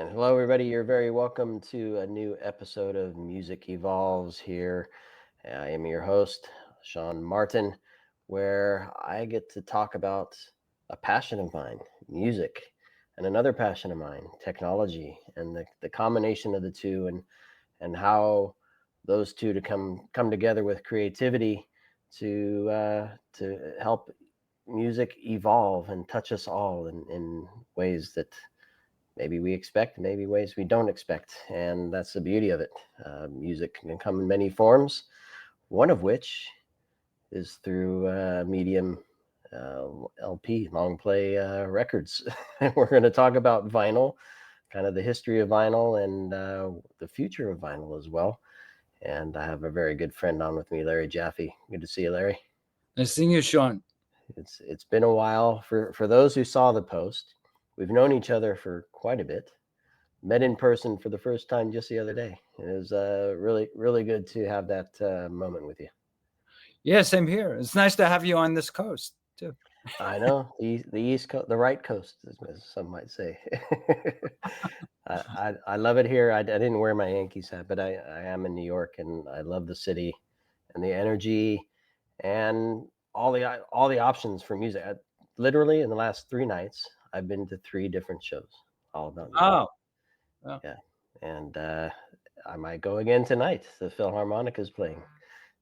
And hello, everybody. You're very welcome to a new episode of Music Evolves here. I am your host, Sean Martin, where I get to talk about a passion of mine, music, and another passion of mine, technology, and the combination of the two, and how those two to come together with creativity to help music evolve and touch us all in ways that maybe we expect, maybe ways we don't expect. And that's the beauty of it. Music can come in many forms, one of which is through medium LP, long play records. We're going to talk about vinyl, kind of the history of vinyl and the future of vinyl as well. And I have a very good friend on with me, Larry Jaffee. Good to see you, Larry. Nice seeing you, Sean. It's been a while. For those who saw the post, we've known each other for quite a bit. Met in person for the first time just the other day. It was really good to have that moment with you. Yeah, same here. It's nice to have you on this coast too. I know the East Coast, the right coast, as some might say. I love it here. I didn't wear my Yankees hat, but I am in New York, and I love the city and the energy and all the options for music. Literally, in the last 3 nights, I've been to 3 different shows, all about music. Oh, oh. Yeah, and I might go again tonight. The Philharmonic is playing,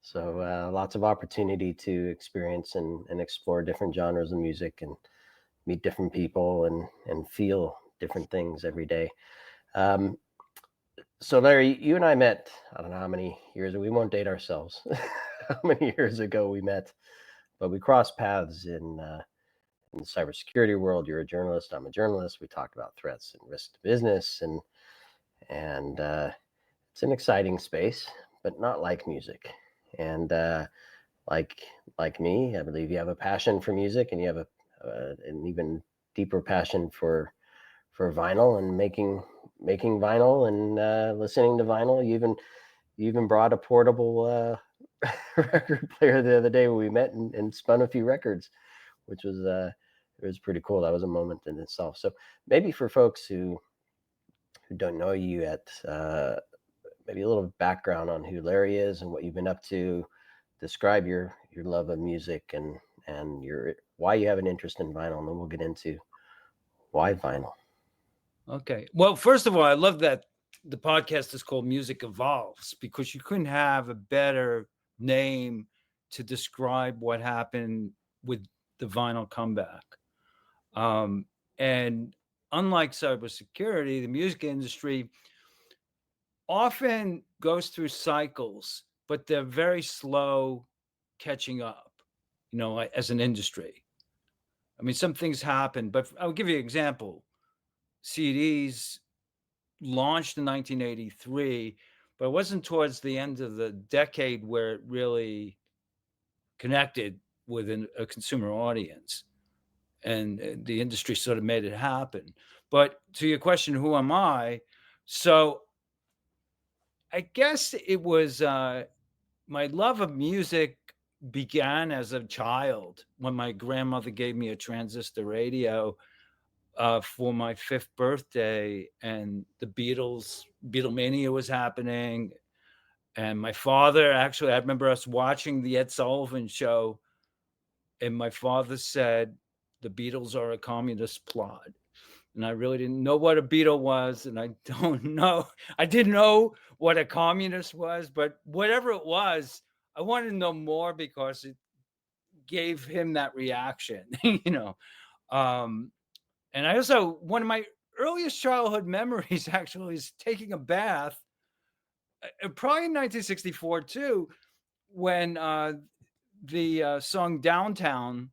so lots of opportunity to experience and explore different genres of music and meet different people and feel different things every day. Um, so Larry, you and I met. I don't know how many years. We won't date ourselves. How many years ago we met, but we crossed paths in the cybersecurity world. You're a journalist. I'm a journalist. We talked about threats and risk to business and it's an exciting space, but not like music. And like like me, I believe you have a passion for music, and you have an even deeper passion for vinyl and making vinyl and listening to vinyl. You even brought a portable record player the other day when we met and spun a few records, which was it was pretty cool. That was a moment in itself. So maybe for folks who don't know you yet, maybe a little background on who Larry is and what you've been up to. Describe your love of music and your why you have an interest in vinyl, and then we'll get into why vinyl. Okay. Well, first of all, I love that the podcast is called Music Evolves because you couldn't have a better name to describe what happened with the vinyl comeback. And unlike cybersecurity, the music industry often goes through cycles, but they're very slow catching up, as an industry. I mean, some things happen, but I'll give you an example. CDs launched in 1983, but it wasn't towards the end of the decade where it really connected with a consumer audience. And the industry sort of made it happen. But to your question, who am I? So I guess it was my love of music began as a child when my grandmother gave me a transistor radio for my 5th birthday, and the Beatlemania was happening. And my father, actually, I remember us watching the Ed Sullivan show, and my father said, "The Beatles are a communist plot." And I really didn't know what a Beatle was, and I don't know. I didn't know what a communist was, but whatever it was, I wanted to know more because it gave him that reaction, Um, and I also, one of my earliest childhood memories actually is taking a bath, probably in 1964 too, when the song "Downtown"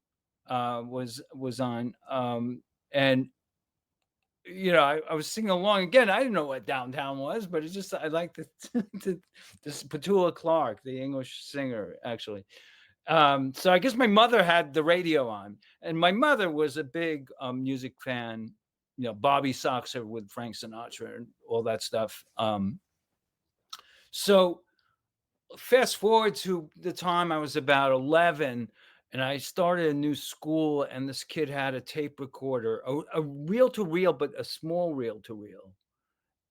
was on, and I was singing along again. I didn't know what "Downtown" was, but it's just I like this Petula Clark, the English singer, actually. So I guess my mother had the radio on, and my mother was a big music fan. Bobby Soxer with Frank Sinatra and all that stuff. So fast forward to the time I was about 11, and I started a new school, and this kid had a tape recorder, a reel to reel, but a small reel to reel.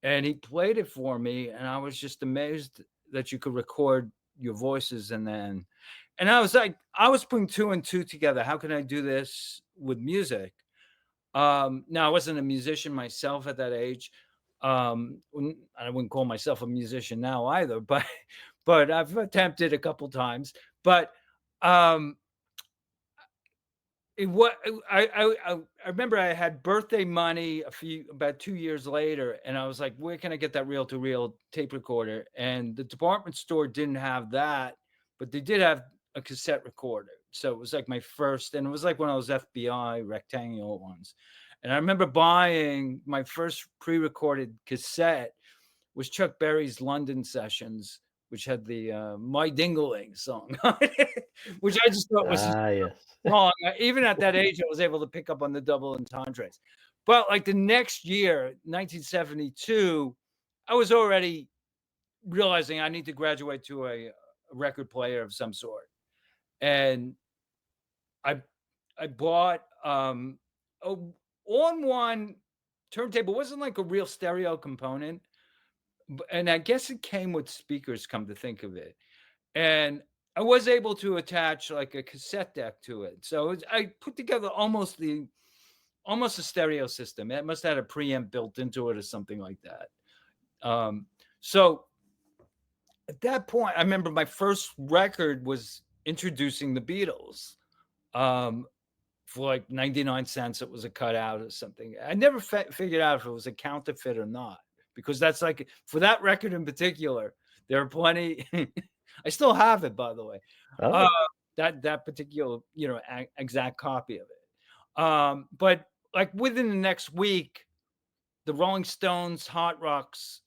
and he played it for me, and I was just amazed that you could record your voices, and I was like, I was putting two and two together. How can I do this with music? Now I wasn't a musician myself at that age. I wouldn't call myself a musician now either, but but I've attempted a couple times. But um, what I remember I had birthday money about 2 years later, and I was like, "Where can I get that reel-to-reel tape recorder?" And the department store didn't have that, but they did have a cassette recorder. So it was like my first, and it was like one of those FBI rectangular ones. And I remember buying my first pre-recorded cassette was Chuck Berry's London Sessions, which had the My Dingaling song on it, which I just thought was Ah, yes. wrong. Even at that age, I was able to pick up on the double entendres. But like the next year, 1972, I was already realizing I need to graduate to a record player of some sort. And I I bought a on one turntable. It wasn't like a real stereo component, and I guess it came with speakers, come to think of it. And I was able to attach like a cassette deck to it. So I put together almost a stereo system. It must have had a preamp built into it or something like that. So at that point, I remember my first record was introducing the Beatles. Um, for like 99 cents, it was a cutout or something. I never figured out if it was a counterfeit or not, because that's like, for that record in particular, there are plenty. I still have it, by the way. Uh, Oh, that particular, exact copy of it. But like within the next week, the Rolling Stones Hot Rocks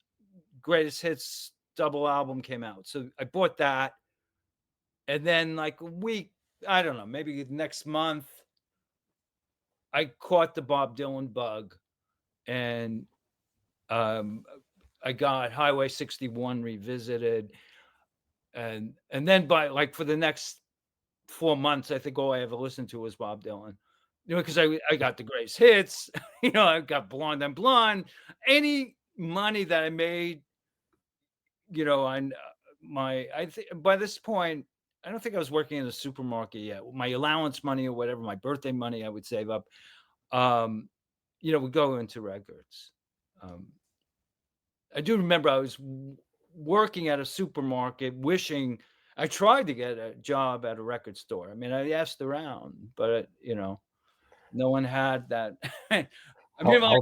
Greatest Hits double album came out. So I bought that. And then like a week, I don't know, maybe next month, I caught the Bob Dylan bug, and um, I got Highway 61 revisited, and then by like for the next 4 months, I think all I ever listened to was Bob Dylan. Because I got the greatest hits, I got Blonde and Blonde. Any money that I made, on I think by this point, I don't think I was working in a supermarket yet. My allowance money or whatever, my birthday money I would save up, um, would go into records. Um, I do remember I was working at a supermarket, wishing I tried to get a job at a record store. I mean, I asked around, but no one had that. I mean, like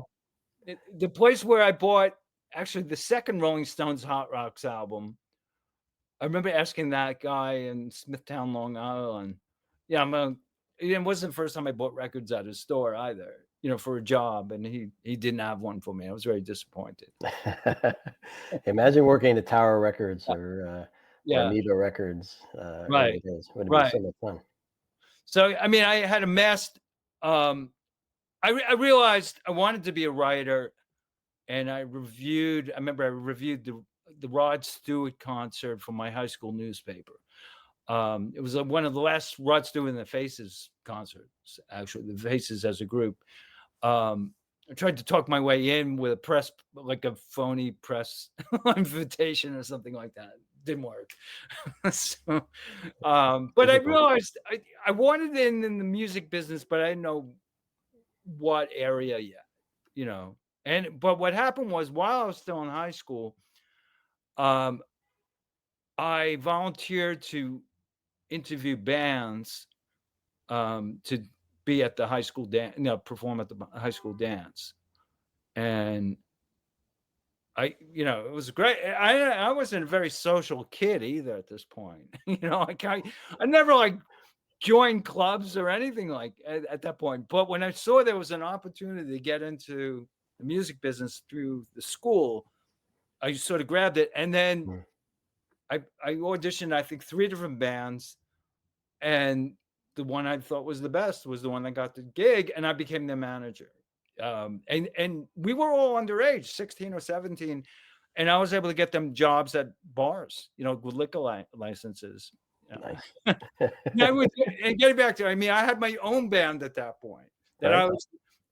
how the place where I bought actually the second Rolling Stones Hot Rocks album. I remember asking that guy in Smithtown, Long Island. Yeah, it wasn't the first time I bought records at his store either, for a job, and he didn't have one for me. I was very disappointed. imagine working at Tower Records or Yeah, Amoeba Records right, early days. Would have been right. so much fun. So, I mean, I had amassed, I realized I wanted to be a writer, and I remember I reviewed the Rod Stewart concert from my high school newspaper. It was one of the last Rod Stewart and the Faces concerts, actually, the Faces as a group. I tried to talk my way in with like a phony press invitation or something like that. Didn't work. So, but I Difficult. realized I wanted in the music business, but I didn't know what area yet, you know. But what happened was, while I was still in high school, um, I volunteered to interview bands, to be at the high school dance, perform at the high school dance. And it was great. I wasn't a very social kid either at this point. I never like joined clubs or anything like at that point. But when I saw there was an opportunity to get into the music business through the school, I sort of grabbed it. And then Mm, I auditioned, I think, 3 different bands, and the one I thought was the best was the one that got the gig, and I became their manager. And we were all underage, 16 or 17, and I was able to get them jobs at bars, with liquor licenses. nice. Yeah, and getting back to, I mean, I had my own band at that point that Right?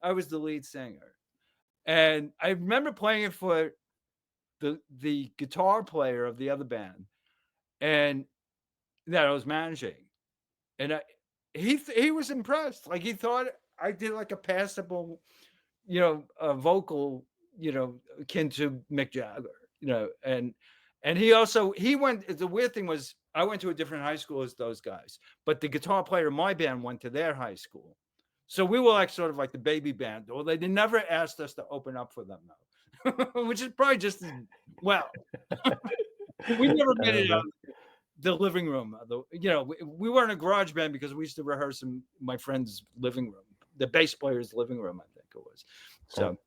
I was the lead singer, and I remember playing it for the guitar player of the other band, and that I was managing, and he was impressed. Like he thought I did like a passable, a vocal, akin to Mick Jagger, and he went. The weird thing was I went to a different high school as those guys, but the guitar player in my band went to their high school. So we were like sort of like the baby band. Well, they never asked us to open up for them though, which is probably just as well. We never made it out Uh, of the living room. We weren't a garage band because we used to rehearse in my friend's living room, the bass player's living room, I think it was. So,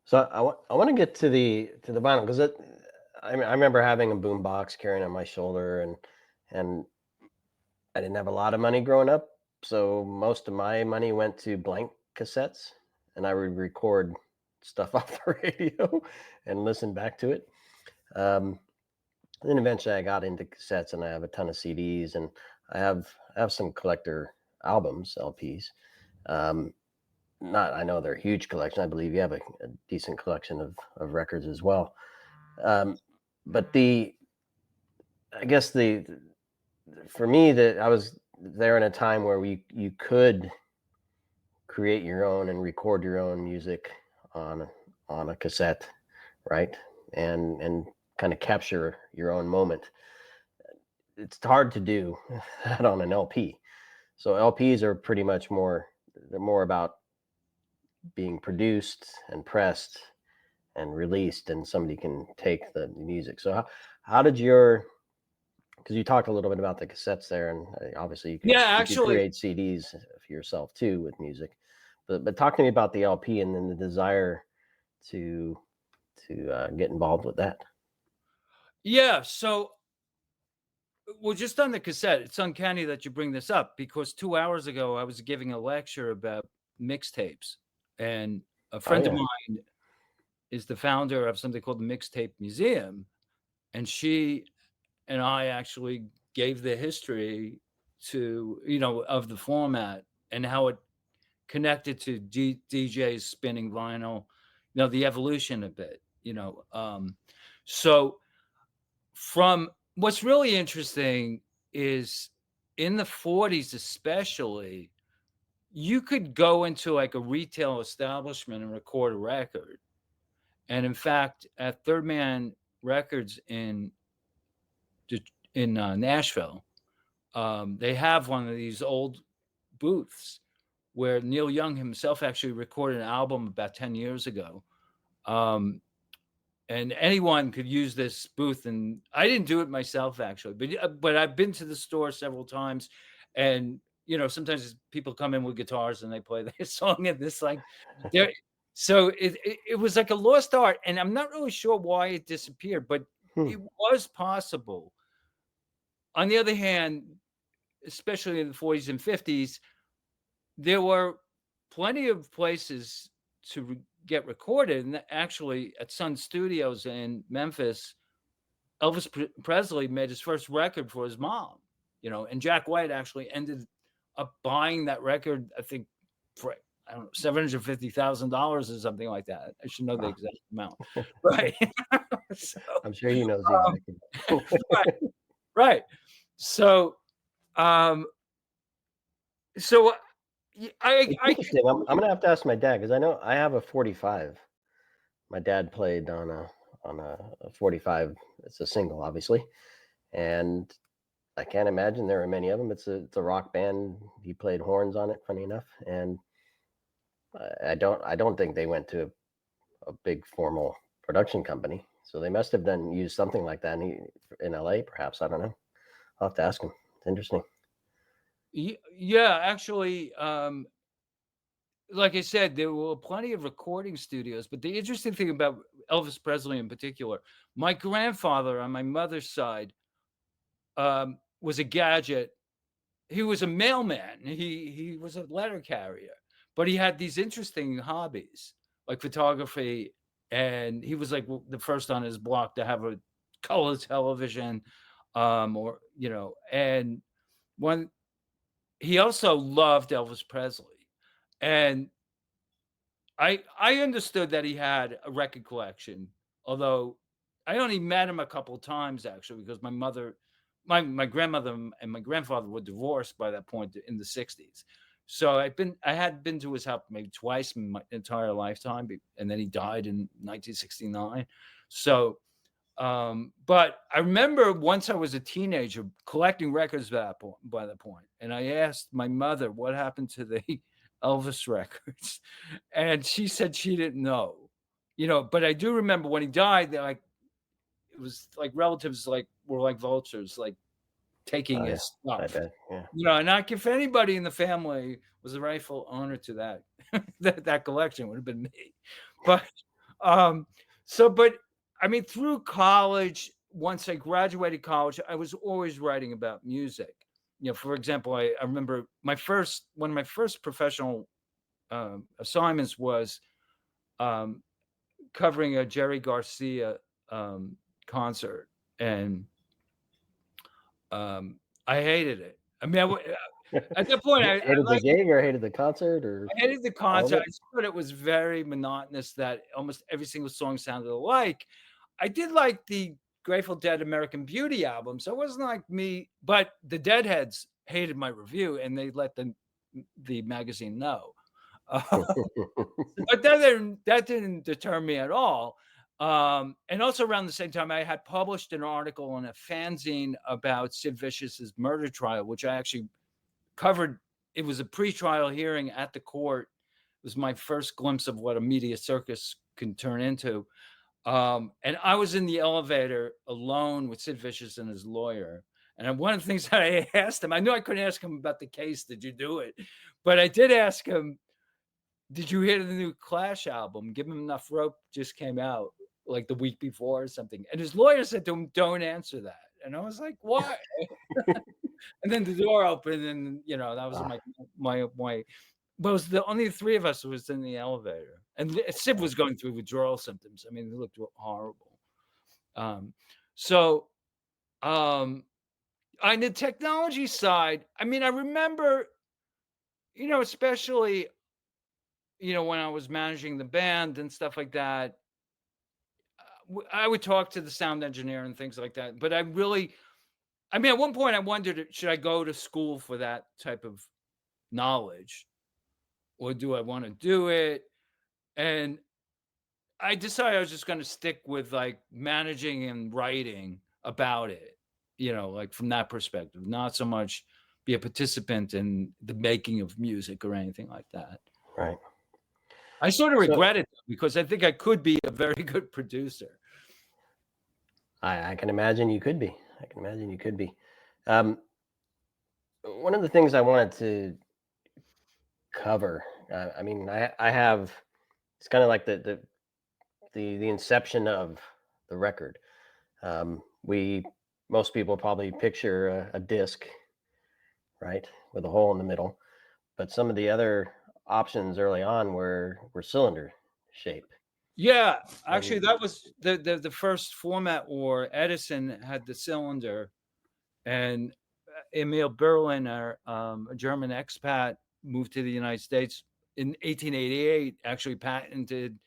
so I want to get to the vinyl because I remember having a boom box carrying on my shoulder, and I didn't have a lot of money growing up, so most of my money went to blank cassettes, and I would record stuff off the radio and listen back to it. Um, then eventually I got into cassettes, and I have a ton of CDs, and I have some collector albums, LPs. Um, Not, I know they're a huge collection. I believe you have a decent collection of records as well. But I guess for me, that I was there in a time where you could create your own and record your own music on a cassette, right? And kind of capture your own moment. It's hard to do that on an LP. So LPs are pretty much they're more about being produced and pressed and released, and somebody can take the music. So how did because you talked a little bit about the cassettes there, and obviously yeah, you could actually, create CDs for yourself too with music, but talk to me about the LP and then the desire to get involved with that. yeah. So, well, just on the cassette, it's uncanny that you bring this up because 2 hours ago I was giving a lecture about mixtapes, and a Oh friend of yeah. mine is the founder of something called the Mixtape Museum, and she and I actually gave the history of the format and how it connected to DJs spinning vinyl, the evolution of it, so from what's really interesting is in the 40s especially, you could go into like a retail establishment and record a record. And in fact, at Third Man Records in Nashville, they have one of these old booths where Neil Young himself actually recorded an album about 10 years ago. And anyone could use this booth. And I didn't do it myself, actually, but I've been to the store several times. And, sometimes people come in with guitars and they play their song and this like there. So it was like a lost art. And I'm not really sure why it disappeared, but Hmm. it was possible. On the other hand, especially in the 40s and 50s, there were plenty of places to get recorded. And actually, at Sun Studios in Memphis, Elvis Presley made his first record for his mom, and Jack White actually ended up buying that record, I think, for, I don't know, $750,000 or something like that. I should know the Wow. exact amount. Right. So, I'm sure he knows the exact right. Right. So, um, so It's I interesting. I'm gonna have to ask my dad because I know I have a 45. My dad played on a 45. It's a single, obviously, and I can't imagine there are many of them. It's a rock band. He played horns on it, funny enough, and I don't think they went to a big formal production company. So they must have done used something like that in LA, perhaps. I don't know. I'll have to ask him. It's interesting. yeah, actually, like I said, there were plenty of recording studios, but the interesting thing about Elvis Presley in particular, my grandfather on my mother's side was a gadget. He was a mailman. He was a letter carrier, but he had these interesting hobbies like photography, and he was like the first on his block to have a color television, or and when he also loved Elvis Presley, and I understood that he had a record collection although I only met him a couple of times actually, because my grandmother and my grandfather were divorced by that point in the 60s. So I had been to his house maybe twice in my entire lifetime, and then he died in 1969. So, but I remember once I was a teenager collecting records by that point, and I asked my mother what happened to the Elvis records, and she said she didn't know. But I do remember when he died, like it was like relatives were like vultures, like taking Oh yeah, his I stuff. bet. Yeah. And like if anybody in the family was the rightful owner to that that collection, would have been me. But um, but I mean, through college, once I graduated college, I was always writing about music. For example, I remember one of my first professional assignments was um, covering a Jerry Garcia concert, and I hated it. I mean, at that point, I Hated the like gig or hated the concert or I hated the all of concert. it? I just thought it was very monotonous, that almost every single song sounded alike. I did like the Grateful Dead American Beauty album, so it wasn't like me, but the Deadheads hated my review and they let the magazine know. But that didn't deter me at all. And also around the same time, I had published an article in a fanzine about Sid Vicious's murder trial, which I actually covered. It was a pre-trial hearing at the court. It was my first glimpse of what a media circus can turn into. And I was in the elevator alone with Sid Vicious and his lawyer. And one of the things that I asked him, I knew I couldn't ask him about the case, did you do it? But I did ask him, did you hear the new Clash album? Give Him Enough Rope just came out like the week before or something. And his lawyer said to him, don't answer that. And I was like, why? And then the door opened, and that was Ah, my. But it was the only three of us who was in the elevator, and Sid was going through withdrawal symptoms. I mean, it looked horrible. Um, so, on the technology side, I mean, I remember, especially, when I was managing the band and stuff like that, I would talk to the sound engineer and things like that. But I mean, at one point I wondered, should I go to school for that type of knowledge, or do I want to do it? And I decided I was just going to stick with like managing and writing about it, like from that perspective, not so much be a participant in the making of music or anything like that. right. I sort of So regret it because I think I could be a very good producer. I can imagine you could be. I can imagine you could be. Um, One of the things I wanted to cover, I mean, I have, it's kind of like the inception of the record. We Most people probably picture a disc, right, with a hole in the middle, but some of the other options early on were cylinder shape. Yeah, actually, And that was the first format war. Edison had the cylinder, and Emil Berliner, a German expat, moved to the United States in 1888. Actually, patented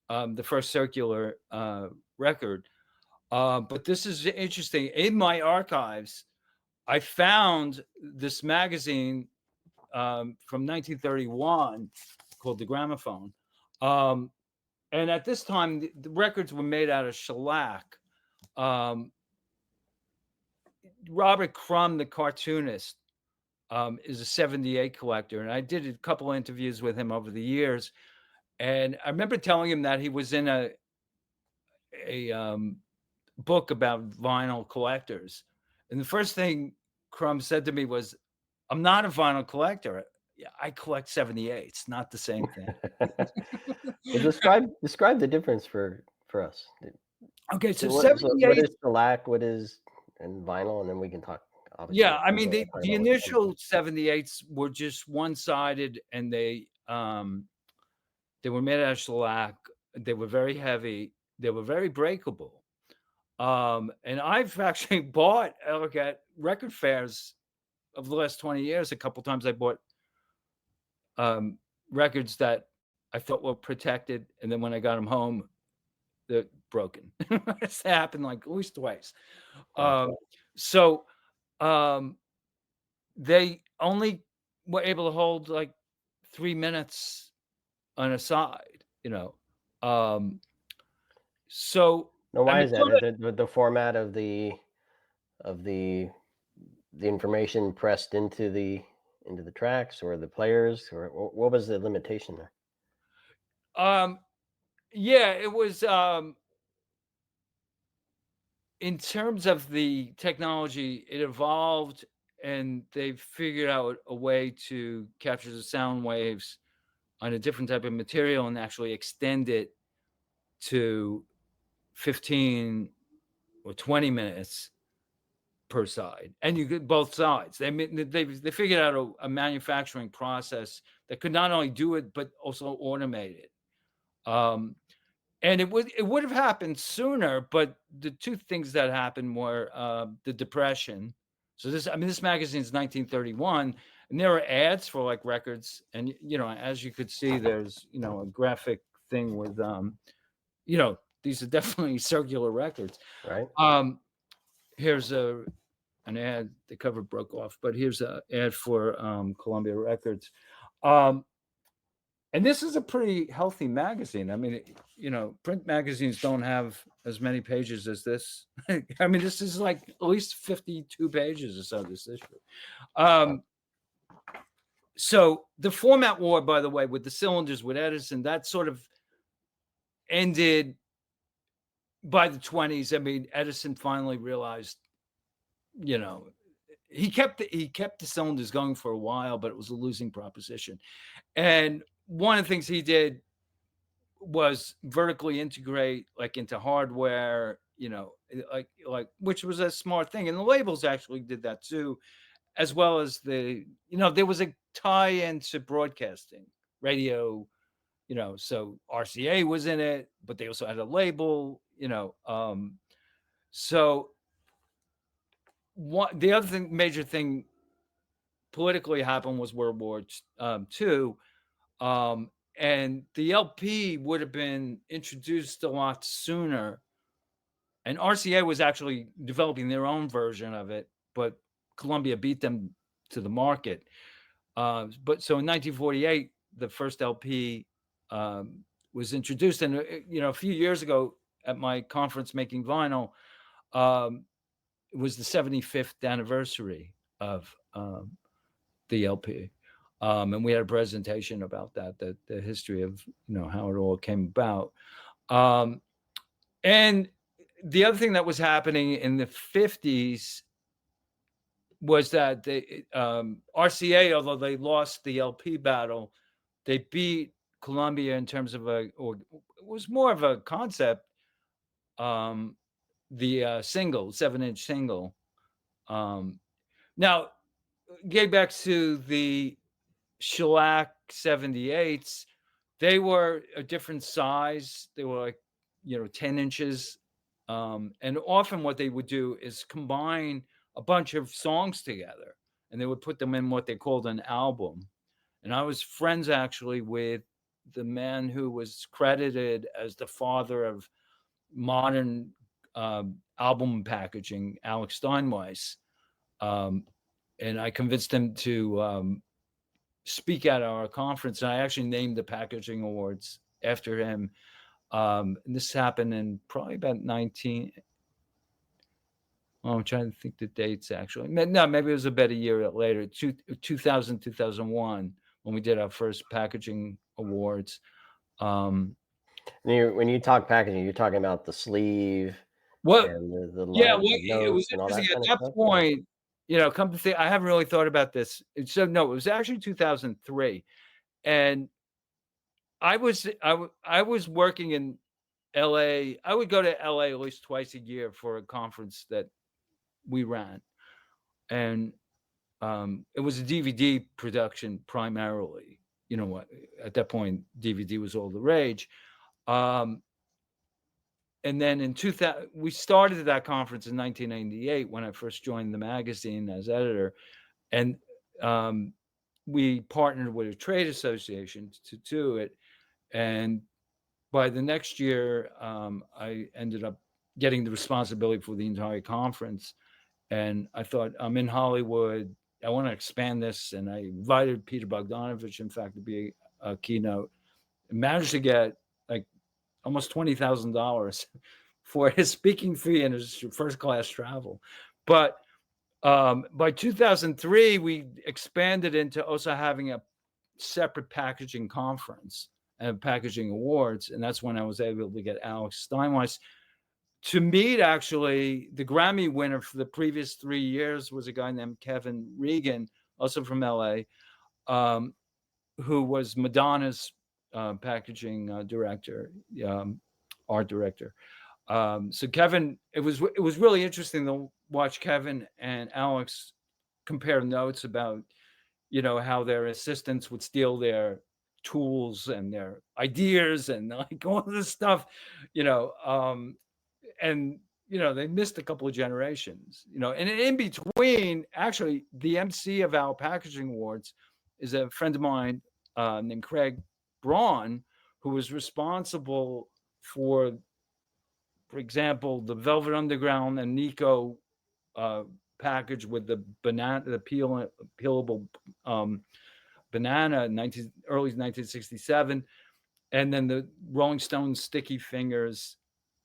the first circular record. But this is interesting. In my archives, I found this magazine from 1931 called The Gramophone. Um, and at this time, the records were made out of shellac. Um, Robert Crumb, the cartoonist, is a 78 collector. And I did a couple of interviews with him over the years. And I remember telling him that he was in a book about vinyl collectors. And the first thing Crumb said to me was, I'm not a vinyl collector. Yeah, I collect 78s, not the same thing. well, describe the difference for us. Okay, so So what 78, is shellac? What is and vinyl? And then we can talk. Obviously, yeah, I mean talk the about what comes. initial 78s were just one-sided, and they were made out of shellac. They were very heavy. They were very breakable. And I've actually bought, look at record fairs of the last 20 years. A couple times I bought records that I thought were protected, and then when I got them home, broken. It's happened like at least twice. Gotcha. So um, they only were able to hold like 3 minutes on a side, you know. Um, so Now, I why mean, is that? The format of of the the information pressed into the tracks or the players, or what was the limitation there? um, yeah, it was in terms of the technology, it evolved and they figured out a way to capture the sound waves on a different type of material and actually extend it to 15 or 20 minutes per side, and you get both sides. They figured out a manufacturing process that could not only do it but also automate it. Um, and it would have happened sooner, but the two things that happened were the depression. So this magazine is 1931, and there were ads for like records, and as you could see, there's a graphic thing with these are definitely circular records. Right? Um, here's an ad. The cover broke off, but here's an ad for Columbia Records. Um, and this is a pretty healthy magazine. I mean, print magazines don't have as many pages as this. I mean, this is like at least 52 pages or so, this issue. Um, so the format war, by the way, with the cylinders with Edison, that sort of ended by the 20s. I mean, Edison finally realized, you know, he kept the cylinders going for a while, but it was a losing proposition. And one of the things he did was vertically integrate like into hardware, like which was a smart thing. And the labels actually did that too, as well as there was a tie into broadcasting radio, so RCA was in it, but they also had a label, so the other major thing politically happened was World War II. Um, and the LP would have been introduced a lot sooner. And RCA was actually developing their own version of it, but Columbia beat them to the market. But so in 1948, the first LP was introduced. And, a few years ago at my conference making vinyl, um, it was the 75th anniversary of the LP. And we had a presentation about that, the history of, how it all came about. Um, and the other thing that was happening in the 50s was that RCA, although they lost the LP battle, they beat Columbia in terms of or it was more of a concept, um, the single, 7-inch single. Now, getting back to the shellac 78s, they were a different size. They were like, 10 inches. And often what they would do is combine a bunch of songs together and they would put them in what they called an album. And I was friends actually with the man who was credited as the father of modern album packaging, Alex Steinweiss. Um, and I convinced him to speak at our conference. And I actually named the packaging awards after him. And this happened in probably about 19. Oh, I'm trying to think the dates actually. No, maybe it was about a year later, 2000, 2001, when we did our first packaging awards. And when you talk packaging, you're talking about the sleeve What? and the Yeah, line, well, the it was notes, and all interesting that at kind of that stuff. point. Come to think, I haven't really thought about this. So no, it was actually 2003, and I was working in LA. I would go to LA at least twice a year for a conference that we ran, and it was a DVD production primarily. What at that point DVD was all the rage. Um, and then in 2000, we started that conference in 1998 when I first joined the magazine as editor, and um, we partnered with a trade association to do it, and by the next year, I ended up getting the responsibility for the entire conference. And I thought, I'm in Hollywood. I want to expand this. And I invited Peter Bogdanovich, in fact, to be a keynote. And managed to get like almost $20,000 for his speaking fee and his first class travel. But by 2003, we expanded into also having a separate packaging conference and packaging awards. And that's when I was able to get Alex Steinweiss to meet. Actually, the Grammy winner for the previous 3 years was a guy named Kevin Regan, also from LA, who was Madonna's packaging director, art director. So Kevin, it was really interesting to watch Kevin and Alex compare notes about, how their assistants would steal their tools and their ideas and like all this stuff, and they missed a couple of generations, and in between, actually, the MC of our packaging awards is a friend of mine named Craig Braun, who was responsible for example, the Velvet Underground and Nico package with the banana, the peelable banana in early 1967, and then the Rolling Stones Sticky Fingers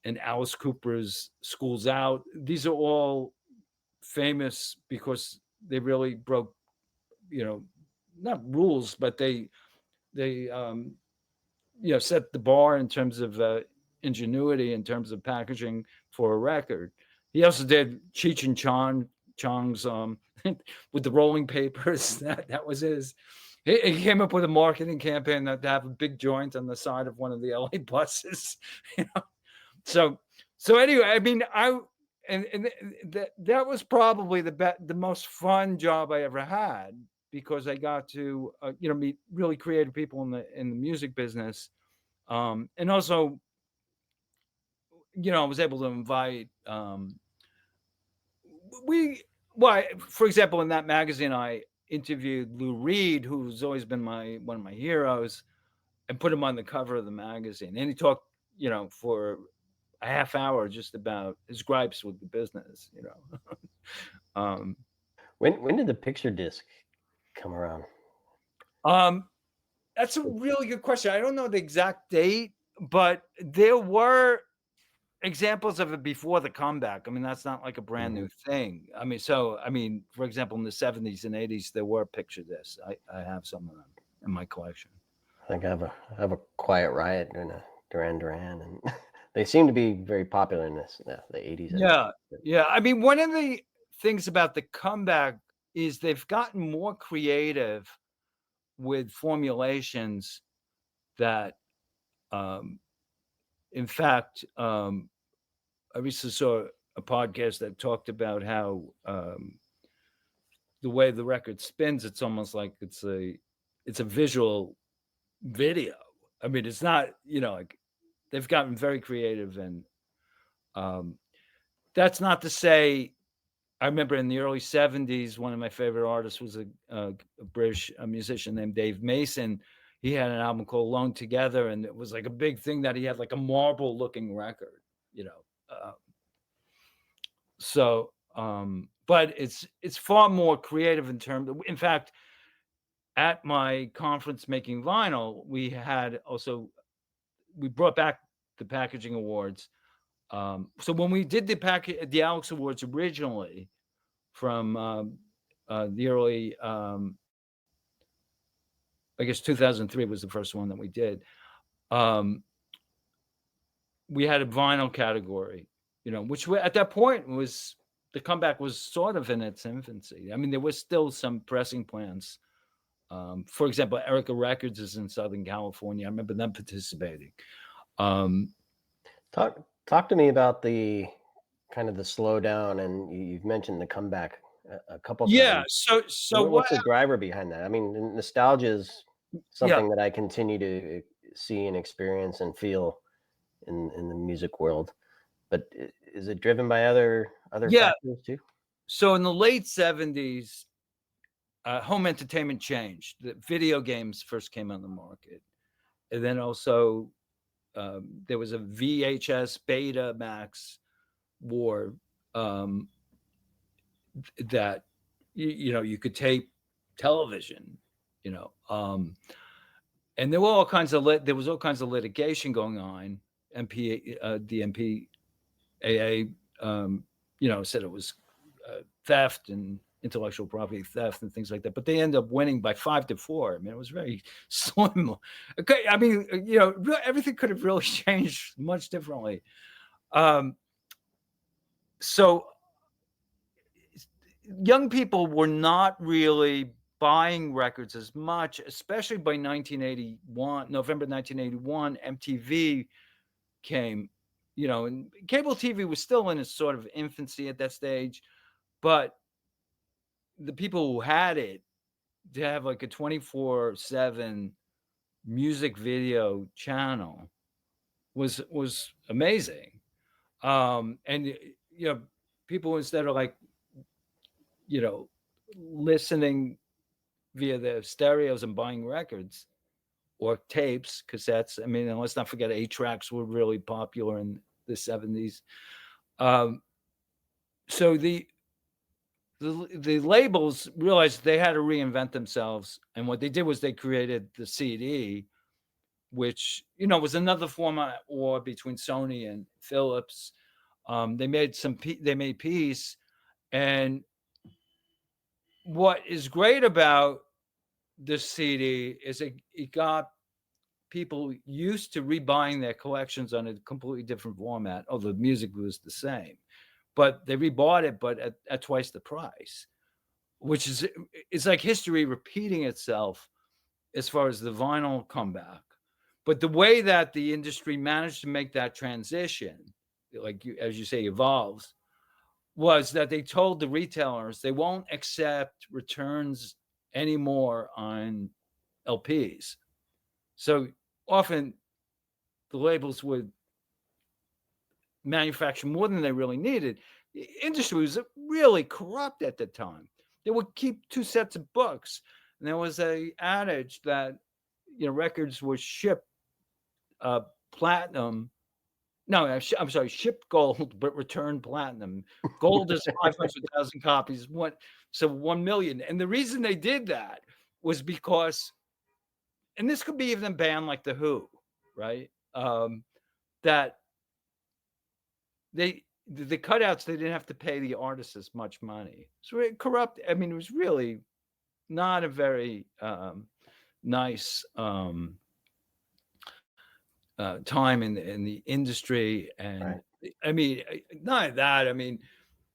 and Alice Cooper's Schools Out. These are all famous because they really broke, not rules, but they set the bar in terms of ingenuity, in terms of packaging for a record. He also did Cheech and Chong's with the rolling papers. That was his. He came up with a marketing campaign to have a big joint on the side of one of the LA buses. So anyway, I mean, that was probably the most fun job I ever had, because I got to meet really creative people in the music business, and also I was able to invite for example, in that magazine, I interviewed Lou Reed, who's always been one of my heroes, and put him on the cover of the magazine. And he talked, for a half hour just about his gripes with the business, When did the picture disc come around? That's a really good question. I don't know the exact date, but there were examples of it before the comeback. I mean, that's not like a brand new thing. I mean, for example, in the 70s and 80s, there were picture discs. I have some of them in my collection. I think I have a Quiet Riot and a Duran Duran, and they seem to be very popular in the 80s. Yeah. I mean, one of the things about the comeback is they've gotten more creative with formulations that, in fact, I recently saw a podcast that talked about how the way the record spins, it's almost like it's a visual video. I mean, it's not, like they've gotten very creative, and that's not to say. I remember in the early 70s, one of my favorite artists was a British musician named Dave Mason. He had an album called Alone Together, and it was like a big thing that he had like a marble looking record, but it's far more creative in terms of, in fact, at my conference making vinyl, we brought back the packaging awards. So when we did the Alex Awards originally from the early, I guess 2003 was the first one that we did. We had a vinyl category, which at that point was, the comeback was sort of in its infancy. I mean, there was still some pressing plants. For example, Erica Records is in Southern California. I remember them participating. Talk to me about the kind of the slowdown, and you've mentioned the comeback a couple times. Yeah. So what's the driver behind that? I mean, nostalgia is something that I continue to see and experience and feel in the music world, but is it driven by other factors too? So in the late 70s, home entertainment changed. The video games first came on the market, and then also there was a VHS Betamax war, that you could tape television, and there was all kinds of litigation going on. The MPAA, said it was theft and intellectual property theft and things like that. But they ended up winning by 5-4. I mean, it was very slim. Okay, I mean, everything could have really changed much differently. So young people were not really buying records as much, especially by 1981, November 1981, MTV came, and cable TV was still in its sort of infancy at that stage, but the people who had it, to have like a 24/7 music video channel was amazing. And people, instead of like, listening via the stereos and buying records or tapes, cassettes. I mean, and let's not forget 8-tracks were really popular in the 70s. So the labels realized they had to reinvent themselves, and what they did was they created the CD, which was another format war between Sony and Philips. They made peace, and what is great about the CD is it got people used to rebuying their collections on a completely different format. Although the music was the same, but they rebought it, but at twice the price, which is, it's like history repeating itself as far as the vinyl comeback. But the way that the industry managed to make that transition, like as you say, evolves, was that they told the retailers they won't accept returns anymore on LPs. So often the labels would manufacture more than they really needed. The industry was really corrupt at the time. They would keep 2 sets of books. And there was a adage that, records were shipped platinum. No, I'm sorry, shipped gold, but returned platinum. Gold is 500,000 copies. 1 million. And the reason they did that was because, and this could be even a band like The Who, right? That the cutouts, they didn't have to pay the artists as much money. So it corrupt. I mean, it was really not a very nice time in the industry. And Right. I mean, not that. I mean,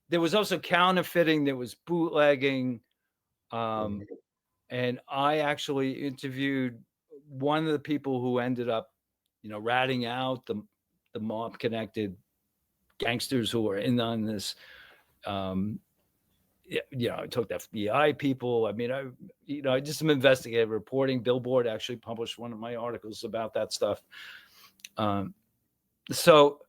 there was also counterfeiting. There was bootlegging. Mhm. And I actually interviewed one of the people who ended up, ratting out the mob connected gangsters who were in on this. I took the FBI people. I mean, I did some investigative reporting. Billboard actually published one of my articles about that stuff. So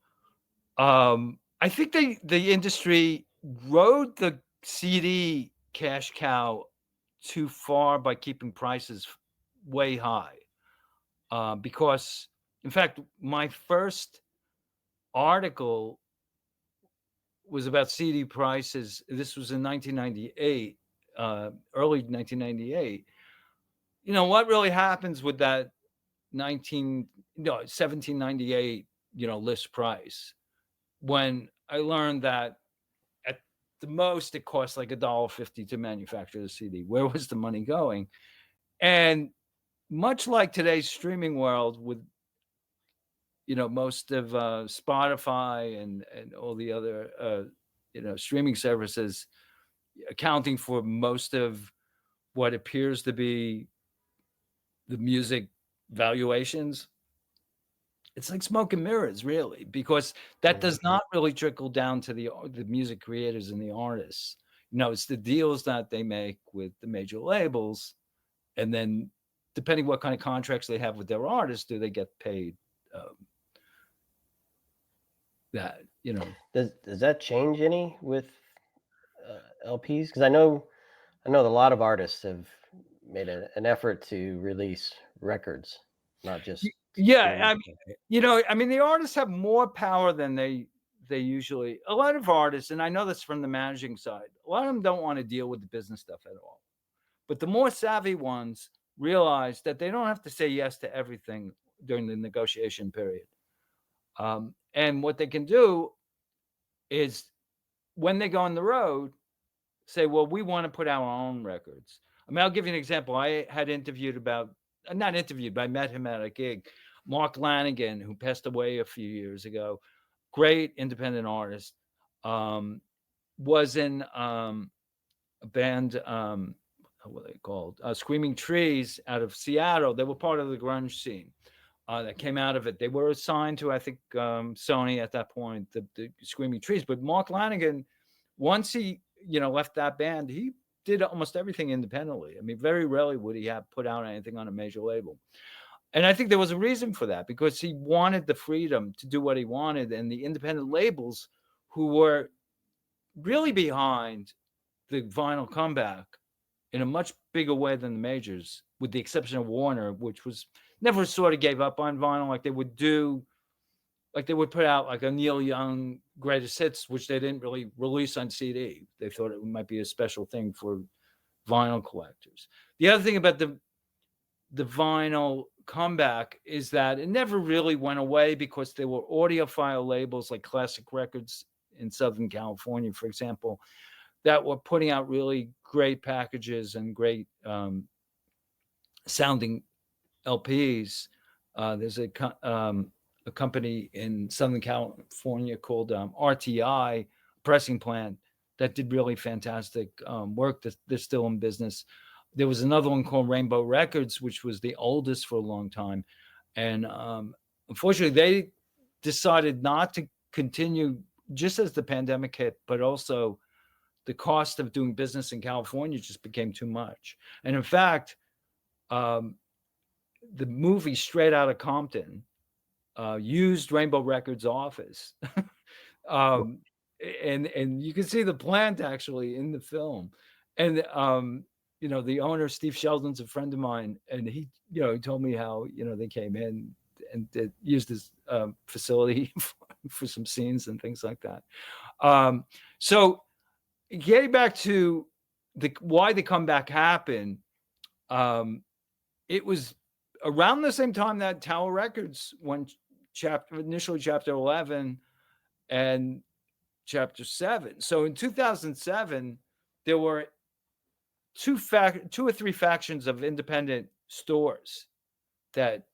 I think the industry rode the CD cash cow too far by keeping prices way high. Because, in fact, my first article was about CD prices. This was in 1998, early 1998. What really happens with that 1798, list price, when I learned that at the most it cost like $1.50 to manufacture the CD. Where was the money going? And much like today's streaming world, with most of Spotify and all the other streaming services accounting for most of what appears to be the music valuations, it's like smoke and mirrors, really, because that does not really trickle down to the music creators and the artists. It's the deals that they make with the major labels, and then depending what kind of contracts they have with their artists, do they get paid that. Does that change any with LPs? Because I know a lot of artists have made an effort to release records, not just Yeah, I mean, the artists have more power than they usually. A lot of artists, and I know this from the managing side, a lot of them don't want to deal with the business stuff at all. But the more savvy ones realize that they don't have to say yes to everything during the negotiation period. And what they can do is when they go on the road, say, well, we want to put out our own records. I mean, I'll give you an example. I had interviewed not interviewed, but I met him at a gig. Mark Lanigan, who passed away a few years ago, great independent artist, was in a band, what are they called? Screaming Trees out of Seattle. They were part of the grunge scene that came out of it. They were assigned to, I think, Sony at that point, the Screaming Trees. But Mark Lanigan, once he left that band, he did almost everything independently. I mean, very rarely would he have put out anything on a major label. And I think there was a reason for that, because he wanted the freedom to do what he wanted. And the independent labels, who were really behind the vinyl comeback in a much bigger way than the majors, with the exception of Warner, which was never sort of gave up on vinyl like they would do. Like they would put out like a Neil Young greatest hits, which they didn't really release on CD. They thought it might be a special thing for vinyl collectors. The other thing about the vinyl comeback is that it never really went away, because there were audiophile labels like Classic Records in Southern California, for example, that were putting out really great packages and great sounding LPs. There's a company in Southern California called RTI, pressing plant, that did really fantastic work. They're still in business. There was another one called Rainbow Records, which was the oldest for a long time. And unfortunately, they decided not to continue just as the pandemic hit, but also the cost of doing business in California just became too much. And in fact, the movie Straight Outta Compton used Rainbow Records office. And you can see the plant actually in the film. And the owner, Steve Sheldon's a friend of mine, and he told me how they came in and used his facility for some scenes and things like that. So getting back to why the comeback happened, it was around the same time that Tower Records went initially chapter 11 and chapter 7. So in 2007, there were two or three factions of independent stores that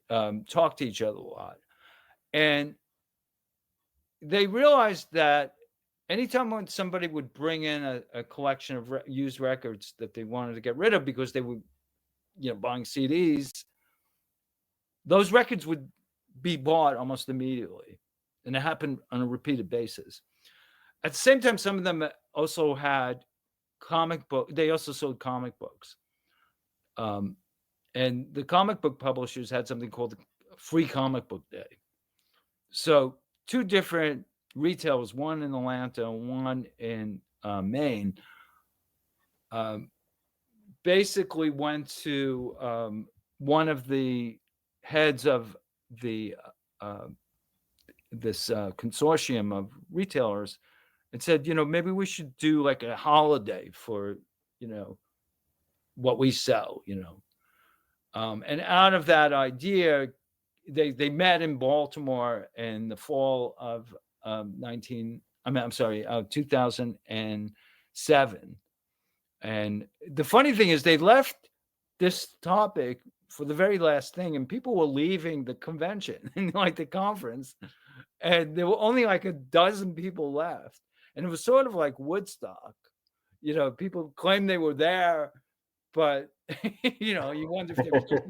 talked to each other a lot. And they realized that anytime when somebody would bring in a collection of used records that they wanted to get rid of because they were buying CDs, those records would be bought almost immediately. And it happened on a repeated basis. At the same time, some of them also had they also sold comic books. And the comic book publishers had something called the Free Comic Book Day. So two different retailers, one in Atlanta and one in Maine, basically went to one of the heads of the this consortium of retailers and said, maybe we should do like a holiday for, what we sell, and out of that idea, they met in Baltimore in the fall of 2007. And the funny thing is they left this topic for the very last thing, and people were leaving the convention and like the conference, and there were only like a dozen people left. And it was sort of like Woodstock. People claimed they were there, but you wonder if they were just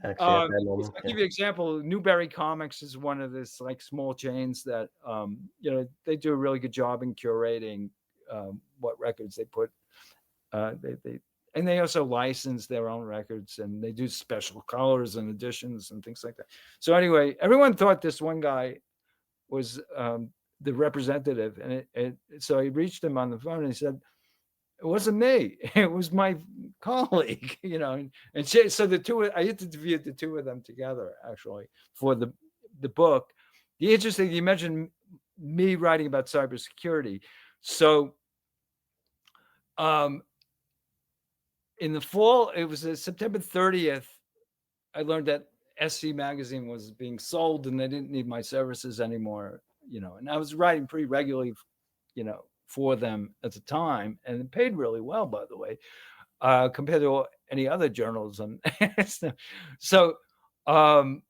Actually, at that I'll moment, give you an example. Newberry Comics is one of this like small chains that they do a really good job in curating what records they put. And they also license their own records, and they do special colors and editions and things like that. So anyway, everyone thought this one guy was the representative, and so he reached him on the phone and he said, It wasn't me. It was my colleague, and so I interviewed the two of them together actually for the book. The interesting, you mentioned me writing about cybersecurity. So, um, in the fall, it was September 30th. I learned that SC Magazine was being sold and they didn't need my services anymore, and I was writing pretty regularly, for them at the time, and it paid really well, by the way, compared to any other journalism. So, um,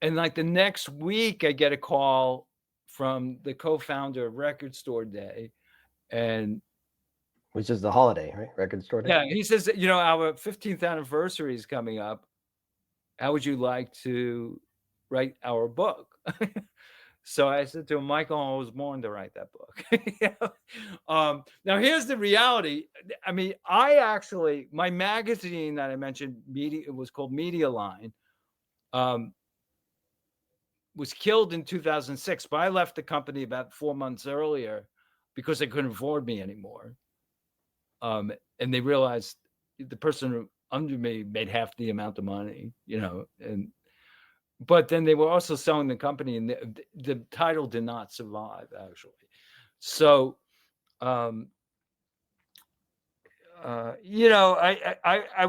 and like the next week, I get a call from the co-founder of Record Store Day, and Which is the holiday, right? Record Store Day. yeah, he says that, our 15th anniversary is coming up. How would you like to write our book? So I said to him, Michael, I was born to write that book. Now here's the reality. I mean, my magazine that I mentioned, it was called Media Line, was killed in 2006, but I left the company about 4 months earlier because they couldn't afford me anymore. And they realized the person under me made half the amount of money, but then they were also selling the company, and the title did not survive actually. So, I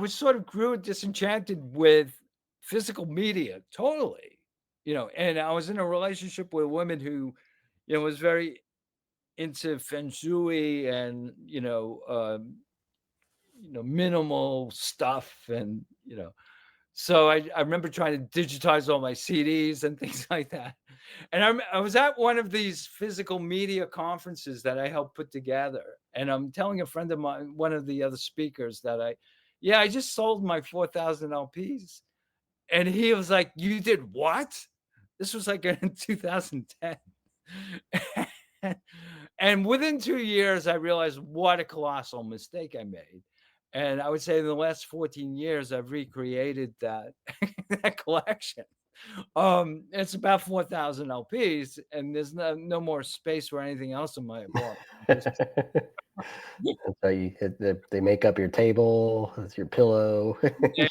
was sort of grew disenchanted with physical media totally, and I was in a relationship with a woman who, was very into feng shui and, minimal stuff. And, so I remember trying to digitize all my CDs and things like that. And I was at one of these physical media conferences that I helped put together. And I'm telling a friend of mine, one of the other speakers, that I just sold my 4,000 LPs. And he was like, "You did what?" This was like in 2010. And within 2 years, I realized what a colossal mistake I made. And I would say in the last 14 years, I've recreated that that collection. It's about 4,000 LPs, and there's no more space for anything else in my apartment. So they make up your table. That's your pillow. Yeah,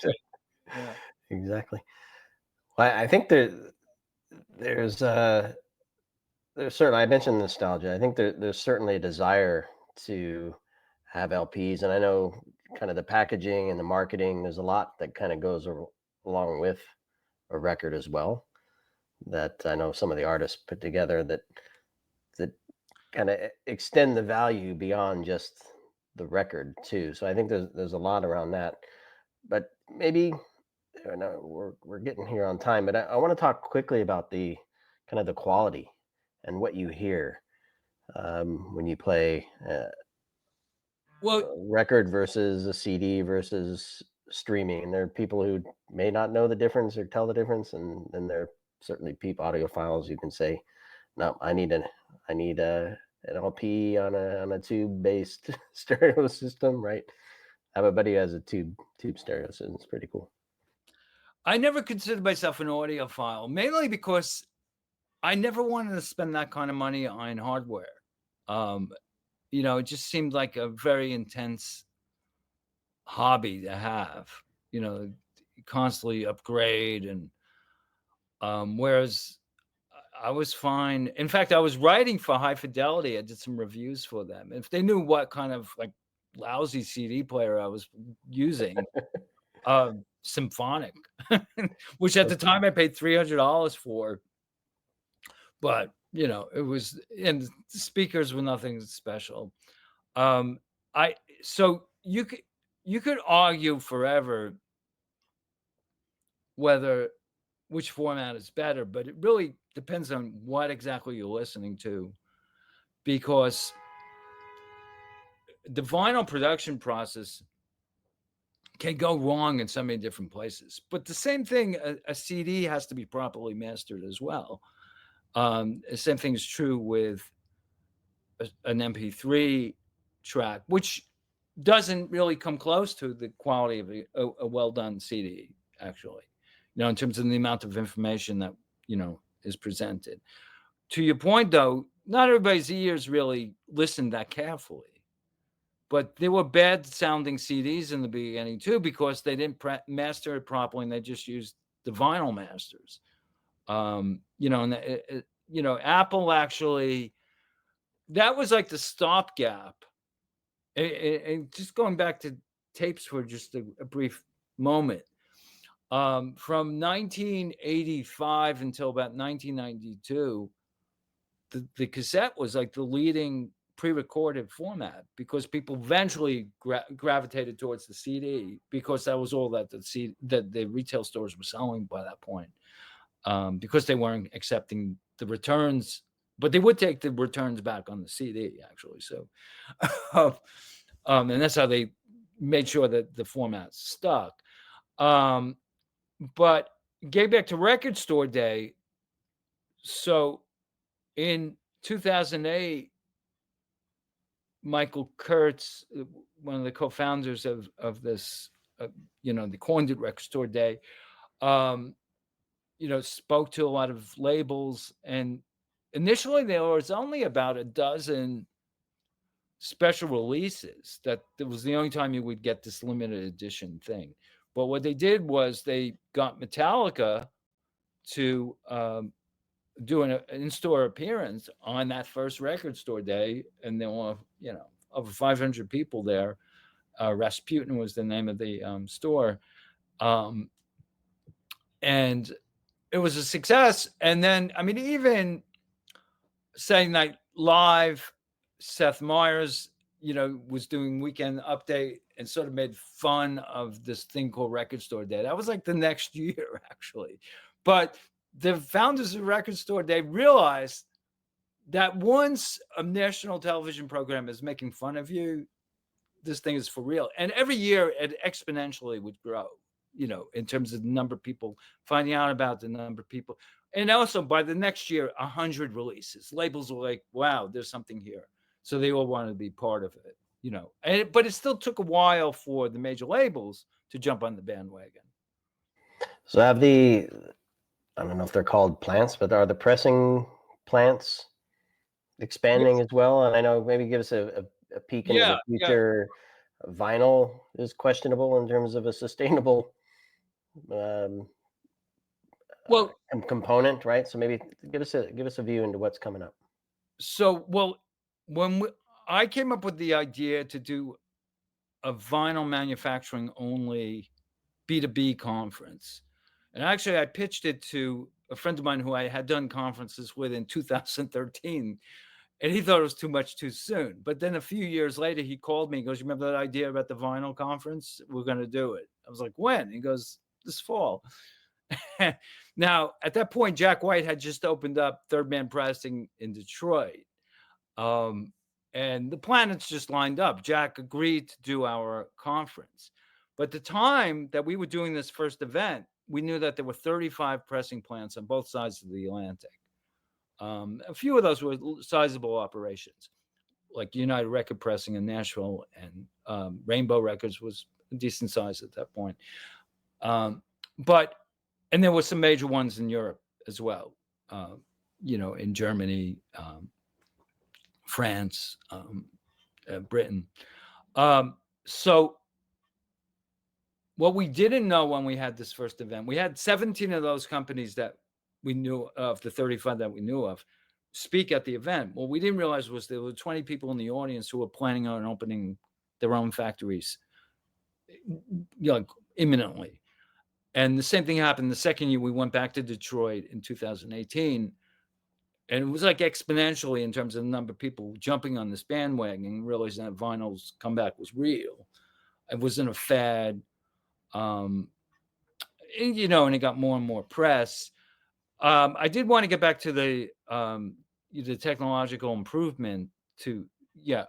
yeah. Exactly. Well, I think there's certainly, I mentioned nostalgia. I think there's certainly a desire to have LPs, and I know kind of the packaging and the marketing. There's a lot that kind of goes along with a record as well. That I know some of the artists put together that kind of extend the value beyond just the record too. So I think there's a lot around that. But maybe I know we're getting here on time, but I want to talk quickly about the kind of the quality and what you hear when you play Well, a record versus a CD versus streaming. And there are people who may not know the difference or tell the difference, and then there are certainly people, audiophiles, you can say, "No, I need an LP on a tube based stereo system," right? I have a buddy who has a tube stereo system. It's pretty cool. I never considered myself an audiophile, mainly because I never wanted to spend that kind of money on hardware. Um, it just seemed like a very intense hobby to have, constantly upgrade. And whereas I was fine. In fact, I was writing for High Fidelity. I did some reviews for them. If they knew what kind of like lousy CD player I was using, Symphonic, which at the time I paid $300 for. But it was, and the speakers were nothing special. I so you could argue forever which format is better, but it really depends on what exactly you're listening to, because the vinyl production process can go wrong in so many different places. But the same thing, a CD has to be properly mastered as well. The same thing is true with an MP3 track, which doesn't really come close to the quality of a well-done CD, actually, in terms of the amount of information that, is presented. To your point, though, not everybody's ears really listen that carefully. But there were bad sounding CDs in the beginning too, because they didn't master it properly, and they just used the vinyl masters. And Apple actually, that was like the stopgap. And just going back to tapes for just a brief moment, from 1985 until about 1992, the cassette was like the leading pre-recorded format, because people eventually gravitated towards the CD, because that was all that the retail stores were selling by that point, because they weren't accepting the returns, but they would take the returns back on the CD actually. So, and that's how they made sure that the format stuck. But getting back to record store day, so in 2008, Michael Kurtz, one of the co-founders of this, they coined it Record Store Day, spoke to a lot of labels. And initially there was only about a dozen special releases. That was the only time you would get this limited edition thing. But what they did was they got Metallica to do an in-store appearance on that first Record Store Day, and there were over 500 people there. Rasputin was the name of the store, and it was a success. And then, I mean, even Saturday Night Live, Seth Meyers, was doing Weekend Update and sort of made fun of this thing called Record Store Day. That was like the next year, actually. But the founders of Record Store Day realized that once a national television program is making fun of you, this thing is for real. And every year it exponentially would grow, in terms of the number of people finding out about the number of people. And also by the next year, 100 releases. Labels were like, wow, there's something here. So they all wanted to be part of it, but it still took a while for the major labels to jump on the bandwagon. So I don't know if they're called plants, but are the pressing plants expanding as well? And I know, maybe give us a peek into the future. Yeah. Vinyl is questionable in terms of a sustainable component, right? So maybe give us a view into what's coming up. So, when I came up with the idea to do a vinyl manufacturing only B2B conference, and actually I pitched it to a friend of mine who I had done conferences with in 2013, and he thought it was too much too soon. But then a few years later, he called me. He goes, "You remember that idea about the vinyl conference? We're going to do it." I was like, "When?" He goes, "This fall." Now, at that point, Jack White had just opened up Third Man Pressing in Detroit. And the planets just lined up. Jack agreed to do our conference. But the time that we were doing this first event, we knew that there were 35 pressing plants on both sides of the Atlantic. A few of those were sizable operations, like United Record Pressing in Nashville, and Rainbow Records was a decent size at that point. And there were some major ones in Europe as well, in Germany, France, Britain. So what we didn't know when we had this first event, we had 17 of those companies that we knew of, the 35 that we knew of, speak at the event. What we didn't realize was there were 20 people in the audience who were planning on opening their own factories, imminently. And the same thing happened the second year we went back to Detroit in 2018. And it was like exponentially in terms of the number of people jumping on this bandwagon and realizing that vinyl's comeback was real. It wasn't a fad. And it got more and more press. I did want to get back to the technological improvement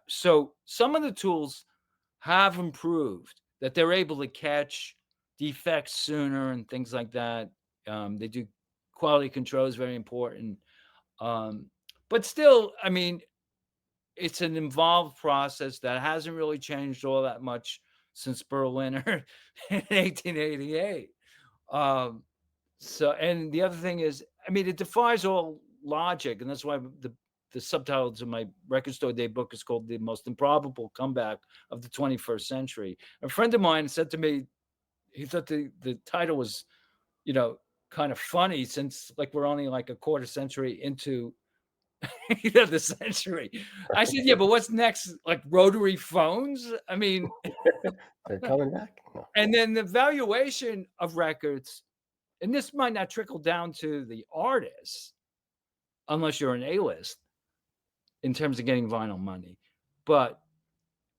So some of the tools have improved, that they're able to catch defects sooner and things like that. They do quality control is very important. But still, I mean, it's an involved process that hasn't really changed all that much since Berliner in 1888. And the other thing is, I mean, it defies all logic, and that's why the the subtitle to my record store day book is called "The Most Improbable Comeback of the 21st Century." A friend of mine said to me, he thought the title was, kind of funny, since like we're only like a quarter century into the century. I said, yeah, but what's next? Like rotary phones? I mean, They're coming back. No. and then the valuation of records, and this might not trickle down to the artists unless you're an A-list in terms of getting vinyl money. But,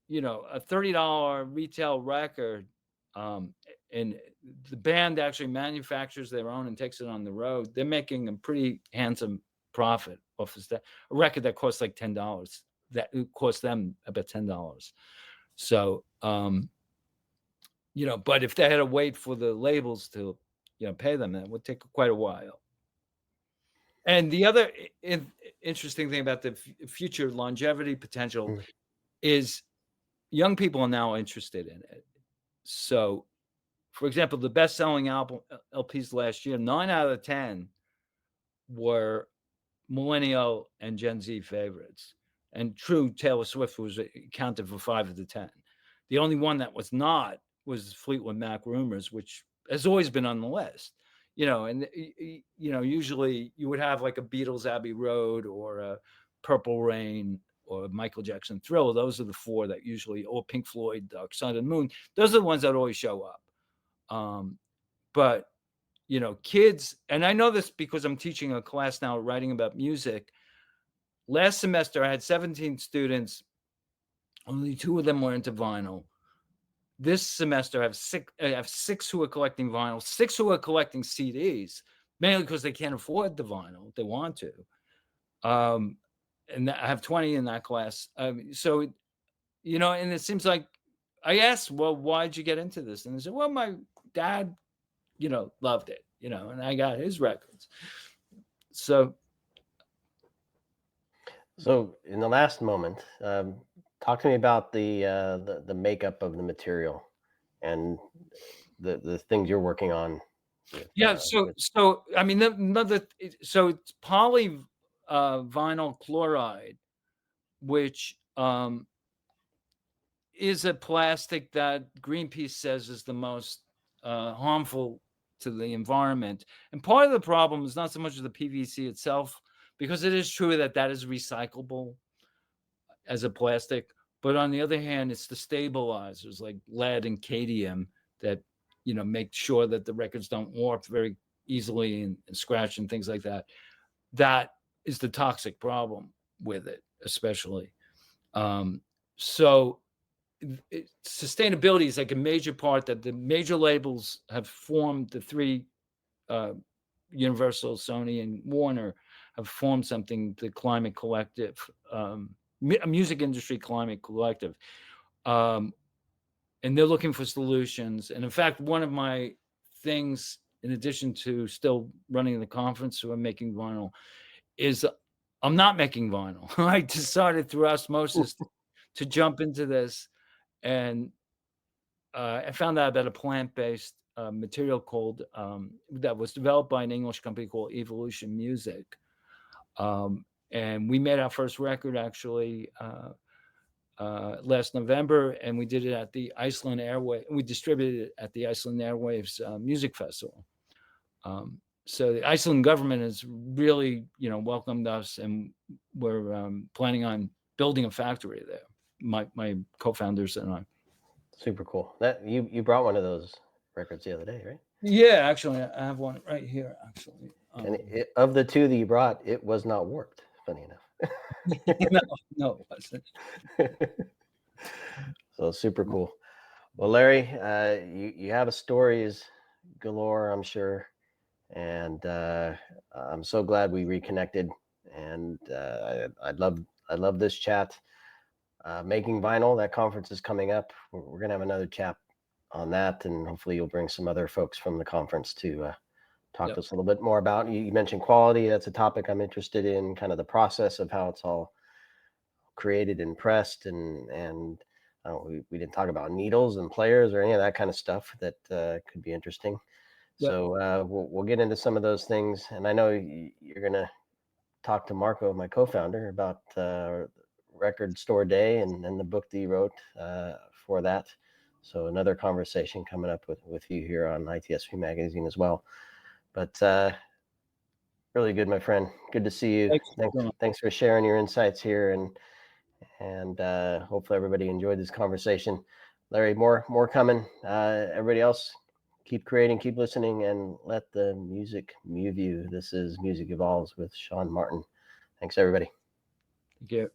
a $30 retail record, and the band actually manufactures their own and takes it on the road, they're making a pretty handsome profit off of that. A record that costs like $10, that costs them about $10. So, but if they had to wait for the labels to, pay them, that would take quite a while. And the other interesting thing about the future longevity potential is young people are now interested in it. So, for example, the best-selling LPs last year, 9 out of 10 were millennial and Gen Z favorites. And true, Taylor Swift was counted for 5 of the 10. The only one that was not was Fleetwood Mac Rumors, which has always been on the list. And usually you would have like a Beatles Abbey Road or a Purple Rain or Michael Jackson Thriller. Those are the 4 that usually, or Pink Floyd, Dark Side of the Moon. Those are the ones that always show up. But kids, and I know this because I'm teaching a class now writing about music. Last semester, I had 17 students. Only 2 of them were into vinyl. This semester, I have 6 who are collecting vinyl, 6 who are collecting CDs, mainly because they can't afford the vinyl. They want to. And I have 20 in that class. So, and it seems like I asked, well, why'd you get into this? And they said, well, my dad, loved it, and I got his records. So in the last moment, talk to me about the makeup of the material and the things you're working on. Yeah. So I mean, so it's poly vinyl chloride, which is a plastic that Greenpeace says is the most harmful to the environment. And part of the problem is not so much of the PVC itself, because it is true that is recyclable as a plastic. But on the other hand, it's the stabilizers like lead and cadmium that, make sure that the records don't warp very easily and scratch and things like that. That is the toxic problem with it, especially. So sustainability is like a major part that the major labels have formed. The 3, Universal, Sony, and Warner, have formed something, the Climate Collective, a music industry climate collective. And they're looking for solutions. And in fact, one of my things, in addition to still running the conference, so I'm making vinyl, is I'm not making vinyl. I decided through osmosis to jump into this. And I found out about a plant-based material called, that was developed by an English company called Evolution Music. And we made our first record actually last November, and we did it at the Iceland Airwaves. We distributed it at the Iceland Airwaves Music Festival. So the Iceland government has really, welcomed us, and we're planning on building a factory there. My co-founders and I. Super cool. That you brought one of those records the other day, right? Yeah, actually, I have one right here. Actually, and of the 2 that you brought, it was not warped. Funny enough. No, it wasn't. So super cool. Well, Larry, you have a stories galore, I'm sure, and I'm so glad we reconnected. And I love this chat. Making vinyl, that conference is coming up. We're gonna have another chat on that, and hopefully you'll bring some other folks from the conference to talk to us a little bit more about. You mentioned quality. That's a topic I'm interested in, kind of the process of how it's all created and pressed, and we didn't talk about needles and players or any of that kind of stuff that could be interesting. So we'll get into some of those things, and I know you're gonna talk to Marco, my co-founder, about Record Store Day and the book that he wrote for that. So another conversation coming up with you here on ITSP Magazine as well. But really good, my friend. Good to see you. Thanks for sharing your insights here, and hopefully everybody enjoyed this conversation. Larry, more coming. Everybody else, keep creating, keep listening, and let the music move you. This is Music Evolves with Sean Martin. Thanks, everybody. Thank you.